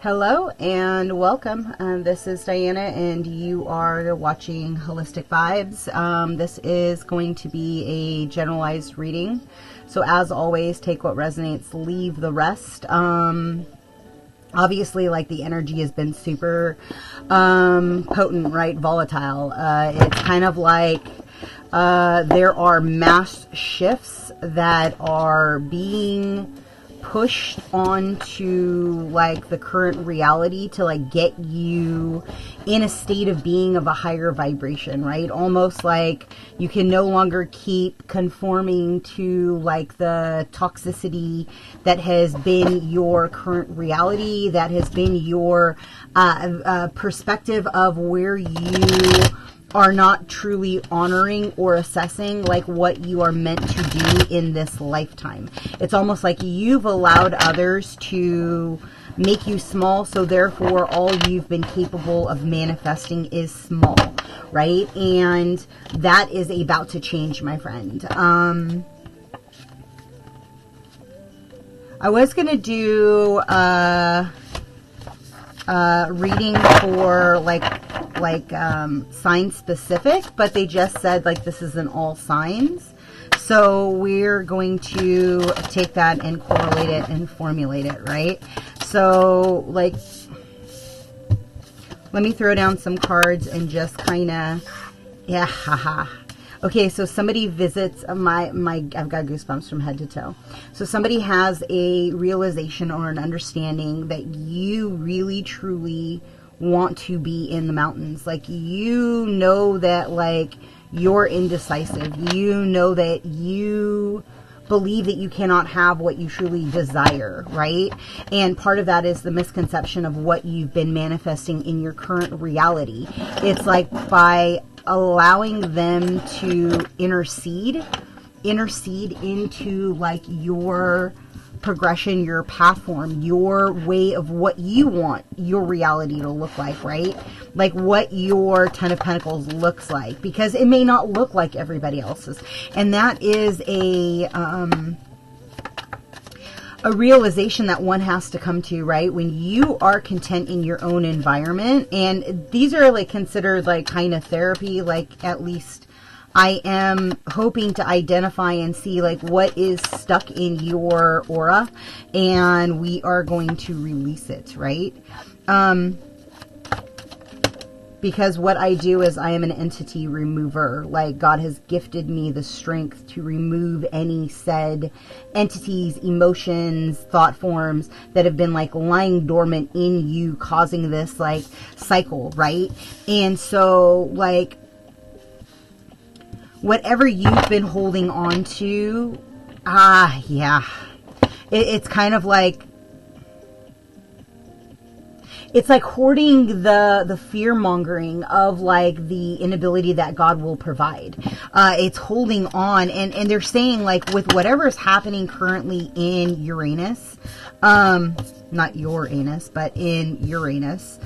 Hello and welcome. This is Diana and you are watching Holistic Vibes. This is going to be a generalized reading. So as always, take what resonates, leave the rest. Obviously, like, the energy has been super potent, right? Volatile. It's kind of like there are mass shifts that are being pushed onto like the current reality to like get you in a state of being of a higher vibration, right? Almost like you can no longer keep conforming to like the toxicity that has been your current reality, that has been your perspective of where you are not truly honoring or assessing like what you are meant to do in this lifetime. It's almost like you've allowed others to make you small, so therefore all you've been capable of manifesting is small, right? And that is about to change, my friend. I was gonna do reading for like sign specific, but they just said like this is in all signs, so we're going to take that and correlate it and formulate it, right? So like, let me throw down some cards and just kind of, yeah, haha. Okay, so somebody visits my I've got goosebumps from head to toe. So somebody has a realization or an understanding that you really truly want to be in the mountains. Like, you know that like you're indecisive. You know that you believe that you cannot have what you truly desire, right? And part of that is the misconception of what you've been manifesting in your current reality. It's like by allowing them to intercede into like your progression, your path form, your way of what you want your reality to look like, right? Like what your Ten of Pentacles looks like, because it may not look like everybody else's. And that is a realization that one has to come to, right? When you are content in your own environment, and these are like considered like kind of therapy, like at least I am hoping to identify and see like what is stuck in your aura, and we are going to release it, right? Because what I do is I am an entity remover. Like, God has gifted me the strength to remove any said entities, emotions, thought forms that have been like lying dormant in you, causing this like cycle, right? And so like, whatever you've been holding on to, yeah, it's kind of like, it's like hoarding the fear-mongering of like the inability that God will provide. It's holding on, and they're saying like with whatever is happening currently in Uranus, not your anus, but in Uranus,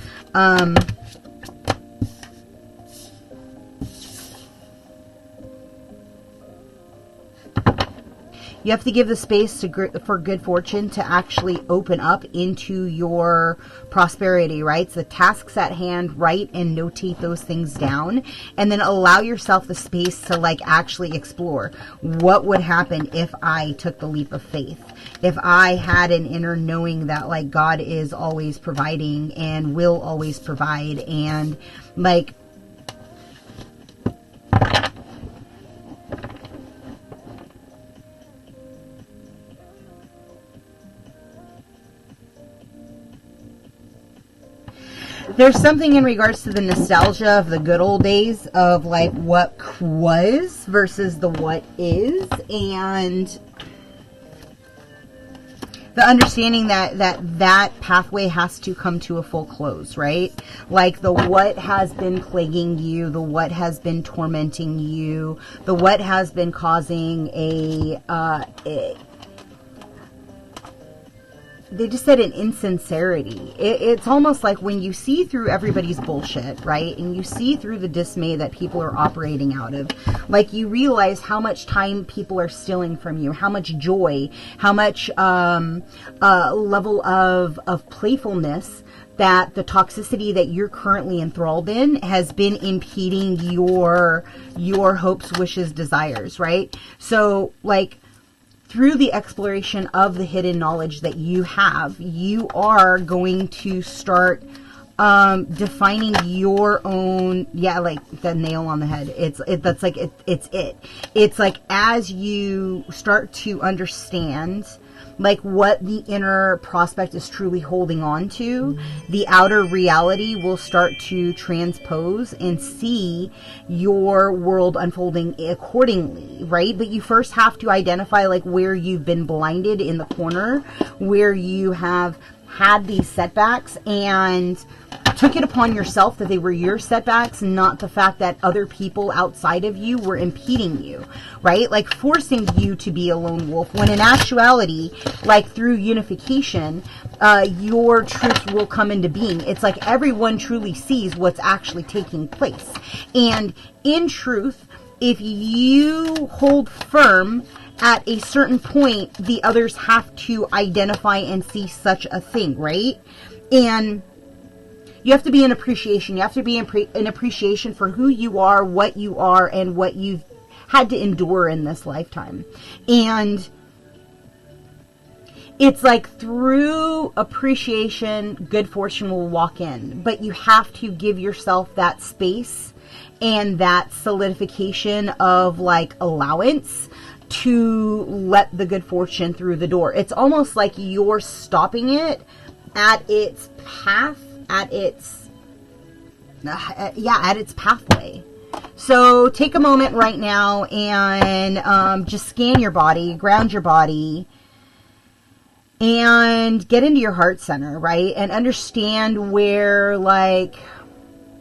you have to give the space for good fortune to actually open up into your prosperity, right? So the tasks at hand, write and notate those things down, and then allow yourself the space to like actually explore what would happen if I took the leap of faith, if I had an inner knowing that like God is always providing and will always provide, and like, there's something in regards to the nostalgia of the good old days of like what was versus the what is, and the understanding that pathway has to come to a full close, right? Like the what has been plaguing you, the what has been tormenting you, the what has been causing they just said an insincerity. It's almost like when you see through everybody's bullshit, right? And you see through the dismay that people are operating out of, like you realize how much time people are stealing from you, how much joy, how much level of playfulness that the toxicity that you're currently enthralled in has been impeding your hopes, wishes, desires, right? So like, through the exploration of the hidden knowledge that you have, you are going to start defining your own, like the nail on the head. It's like as you start to understand like what the inner prospect is truly holding on to, the outer reality will start to transpose and see your world unfolding accordingly, right? But you first have to identify like where you've been blinded in the corner, where you have had these setbacks and took it upon yourself that they were your setbacks, not the fact that other people outside of you were impeding you, right? Like forcing you to be a lone wolf, when in actuality, like through unification, your truth will come into being. It's like everyone truly sees what's actually taking place. And in truth, if you hold firm at a certain point, the others have to identify and see such a thing, right? And you have to be in appreciation. You have to be in appreciation for who you are, and what you've had to endure in this lifetime. And it's like through appreciation, good fortune will walk in. But you have to give yourself that space and that solidification of like allowance to let the good fortune through the door. It's almost like you're stopping it at its path, at its pathway. So take a moment right now and just scan your body, ground your body, and get into your heart center, right? And understand where, like,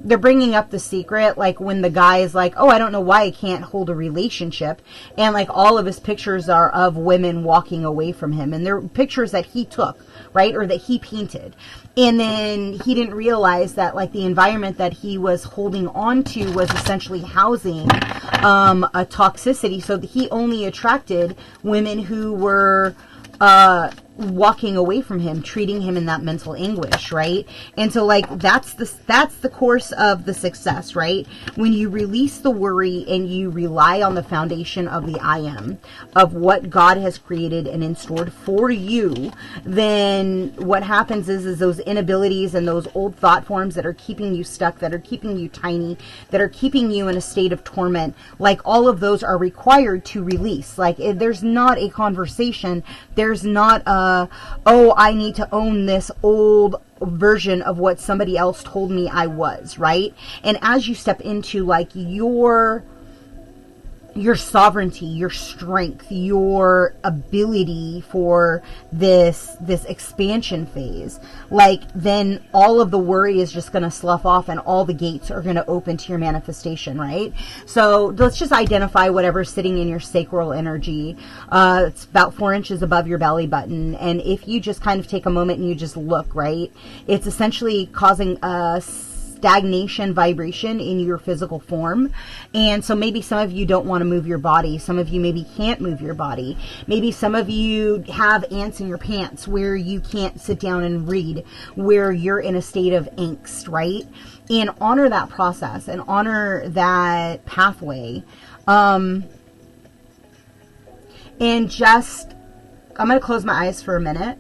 they're bringing up the secret, like when the guy is like, oh, I don't know why I can't hold a relationship. And like all of his pictures are of women walking away from him. And they're pictures that he took, right? Or that he painted. And then he didn't realize that like the environment that he was holding on to was essentially housing a toxicity. So that he only attracted women who were walking away from him, treating him in that mental anguish, right? And so like that's the course of the success, right? When you release the worry and you rely on the foundation of the I am, of what God has created and in stored for you, then what happens is those inabilities and those old thought forms that are keeping you stuck, that are keeping you tiny, that are keeping you in a state of torment, like all of those are required to release. Like there's not a conversation, there's not a oh, I need to own this old version of what somebody else told me I was, right? And as you step into like your sovereignty, your strength, your ability for this expansion phase, like then all of the worry is just going to slough off and all the gates are going to open to your manifestation, right? So let's just identify whatever's sitting in your sacral energy. It's about 4 inches above your belly button. And if you just kind of take a moment and you just look, right, it's essentially causing a stagnation vibration in your physical form. And so maybe some of you don't want to move your body. Some of you maybe can't move your body. Maybe some of you have ants in your pants where you can't sit down and read, where you're in a state of angst, right? And honor that process and honor that pathway. And just, I'm going to close my eyes for a minute.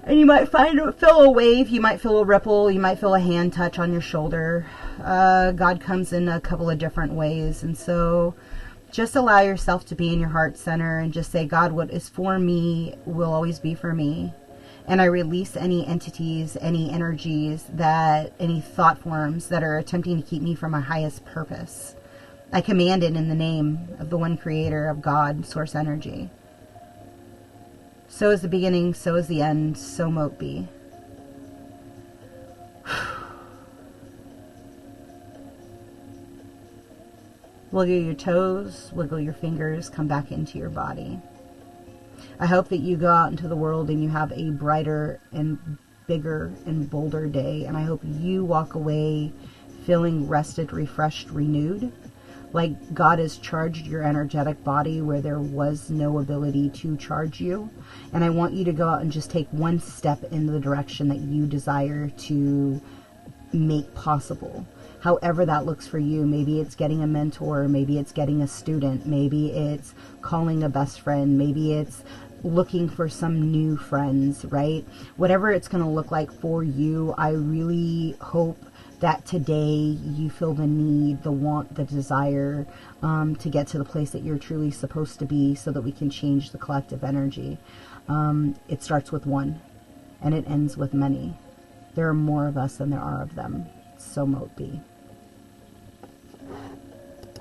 And you might feel a wave, you might feel a ripple, you might feel a hand touch on your shoulder. God comes in a couple of different ways. And so just allow yourself to be in your heart center and just say, God, what is for me will always be for me. And I release any entities, any energies, any thought forms that are attempting to keep me from my highest purpose. I command it in the name of the one creator of God, source energy. So is the beginning, so is the end, so mote be. Wiggle your toes, wiggle your fingers, come back into your body. I hope that you go out into the world and you have a brighter and bigger and bolder day. And I hope you walk away feeling rested, refreshed, renewed. Like God has charged your energetic body where there was no ability to charge you. And I want you to go out and just take one step in the direction that you desire to make possible. However that looks for you. Maybe it's getting a mentor, maybe it's getting a student, maybe it's calling a best friend, maybe it's looking for some new friends, right? Whatever it's going to look like for you, I really hope that today you feel the need, the want, the desire to get to the place that you're truly supposed to be so that we can change the collective energy. It starts with one and it ends with many. There are more of us than there are of them. So mote be.